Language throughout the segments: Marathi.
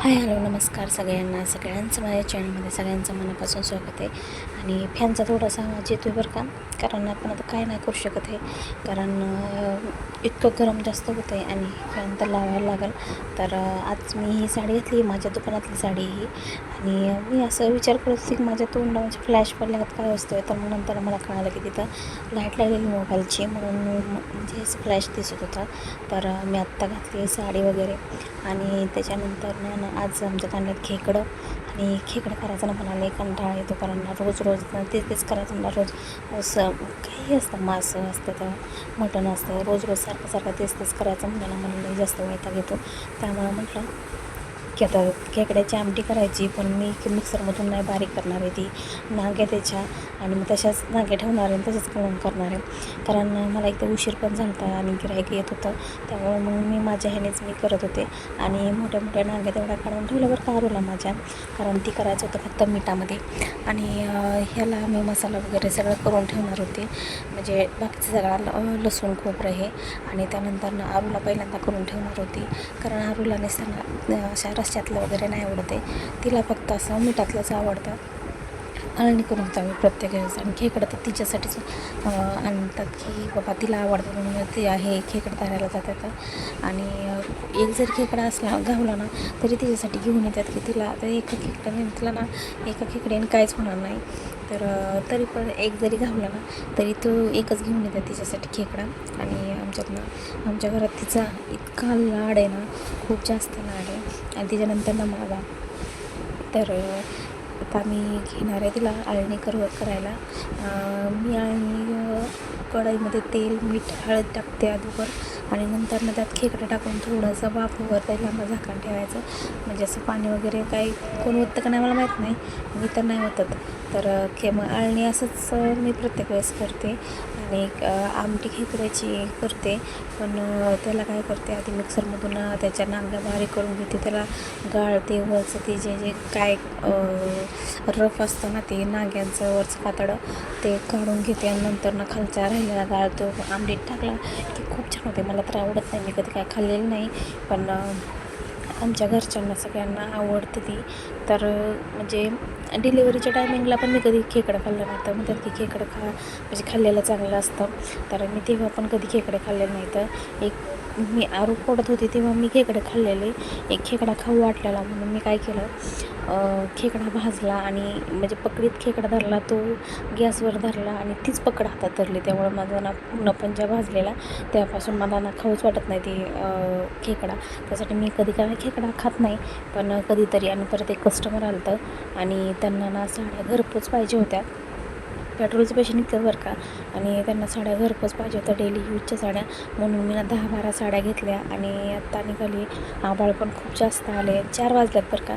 हाय हॅलो नमस्कार सगळ्यांचं माझ्या चॅनलमध्ये सगळ्यांचं मनापासून स्वागत आहे. आणि फॅनचा थोडासा आवाज येतो आहे बरं का, कारण आपण आता काय नाही करू शकत आहे, कारण इतकं गरम जास्त होतं आहे आणि फॅन तर लावायला लागेल. तर आज मी ही साडी घेतली, माझ्या दुकानातली साडी ही, आणि मी असं विचार करत होती की माझ्या तोंडामध्ये फ्लॅश पडल्यागत काय असतोय. तर मग नंतर मला कळालं की तिथं लाईट लागलेली मोबाईलची, म्हणून म्हणजे फ्लॅश दिसत होता. तर मी आत्ता घातली साडी वगैरे, आणि त्याच्यानंतर ना आज आमच्या तांड्यात खेकडं, आणि खेकडं करायचं ना म्हणाले कंटाळा येतो, कारण रोज रोज तेच करायचं मला रोज असं काही असतं, मासं असतं तर मटण असतं, रोज रोज सारखं तेच करायचं म्हणाला मला जास्त वैताग येतो. त्यामुळं म्हटलं की आता खेकड्याची आमटी करायची, पण मी मिक्सरमधून नाही बारीक करणार आहे, ती नाग्या त्याच्या, आणि मग तशाच नाग्या ठेवणार आहे आणि तसंच करणार आहे, कारण मला एकदा उशीर पण झाला आणि गिऱ्हाईक येत होतं. त्यामुळं मग मी माझ्या ह्यानेच मी करत होते, आणि मोठ्या मोठ्या नाग्या तेवढ्या काढून ठेवल्यावर कारूला माझ्या, कारण ती करायचं होतं फक्त मिठामध्ये. आणि ह्याला मी मसाला वगैरे सगळं करून ठेवणार होते, म्हणजे बाकीचं सगळं लसूण खोबरं हे, आणि त्यानंतर आरूला पहिल्यांदा करून ठेवणार होती, कारण आरूला नसताना अशा रश्श्यातलं वगैरे नाही आवडत आहे, तिला फक्त असं मिठातलंच आवडतं. अळणी करून द्यावी प्रत्येक वेळेस, आणि खेकडं तर तिच्यासाठीच आणतात की बाबा तिला आवडतं म्हणून ते आहे खेकडं धरायला जातात. आणि एक जर खेकडा असला गावला ना तरी तिच्यासाठी घेऊन येतात, की तिला आता एका खेकड्याने तिला ना एका खेकड्याने काहीच होणार नाही. तर तरी पण एक जरी घावला ना तरी तो एकच घेऊन येतात तिच्यासाठी खेकडा. आणि आमच्या घरात तिचा इतका लाड आहे ना, खूप जास्त लाड आहे. आणि तिच्यानंतर ना माझा, तर आता मी घेणार आहे तिला अळणी करायला. मी अळणी कढईमध्ये तेल मीठ हळद टाकते अगोदर, आणि नंतर ना त्यात खेकडं टाकून थोडंसं वाफवर त्याला मग झाकण ठेवायचं, म्हणजे असं पाणी वगैरे काही कोण ओततं का नाही मला माहीत नाही, मी तर नाही ओतत. तर मग अळणी असंच मी प्रत्येक वेळेस करते. आणि आमटी खेकड्याची करते, पण त्याला काय करते, आधी मिक्सरमधून त्याच्या नांग्या बारीक करून घेते, त्याला गाळते, वरचं ते जे काय रफ असतं ना ते नाग्यांचं वरचं कातडं ते काढून घेते, आणि नंतर ना खालच्या राहिलेला गाळतो. आमटीत टाकला की खूप छान होते. मला तर आवडत नाही, मी कधी काय खाल्लेलं नाही, पण आमच्या घरच्यांना सगळ्यांना आवडते ती. तर म्हणजे डिलेवरीच्या टायमिंगला पण मी कधी खेकडं खाल्लं नाही, तर म्हणतात की खेकडं म्हणजे खाल्लेलं चांगलं असतं. तर मी तेव्हा पण कधी खेकडे खाल्लेलं नाही. तर मी आरू पडत होते तेव्हा मी खेकडे खाल्लेले. एक खेकडा खाऊ वाटलेला म्हणून मी काय केलं, खेकडा भाजला, आणि म्हणजे पकडीत खेकडा धरला, तो गॅसवर धरला आणि तीच पकड हातात धरली, त्यामुळे माझा ना पूर्ण पंजा भाजलेला. तेव्हापासून मला ना खाऊच वाटत नाही ती खेकडा. त्यासाठी मी कधी काय खेकडा खात नाही, पण कधीतरी. आणि परत एक कस्टमर आलं होतं, आणि त्यांना ना साड्या घरपोच पाहिजे होत्या, पेट्रोलचे पैसे निघतात बरं का, आणि त्यांना साड्या घरपोच पाहिजे होत्या, डेली यूजच्या साड्या, म्हणून मी ना 10-12 साड्या घेतल्या. आणि आत्ता निघाली, आभाळ पण खूप जास्त आले, 4 वाजल्यात बरं का.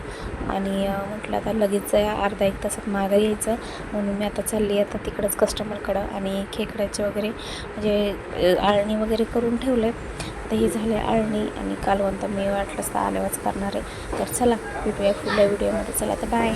आणि म्हटलं आता लगेच अर्धा एक तासात मागं यायचं, म्हणून मी आता चालली आता तिकडंच कस्टमरकडं. आणि खेकड्याचे वगैरे म्हणजे अळणी वगैरे करून ठेवले, तर हे झाले अळणी, आणि कालवण तर मी वाटलंच तर आल्यावरच करणार आहे. तर चला भेटूया पुढल्या व्हिडिओमध्ये, चला तर बाय.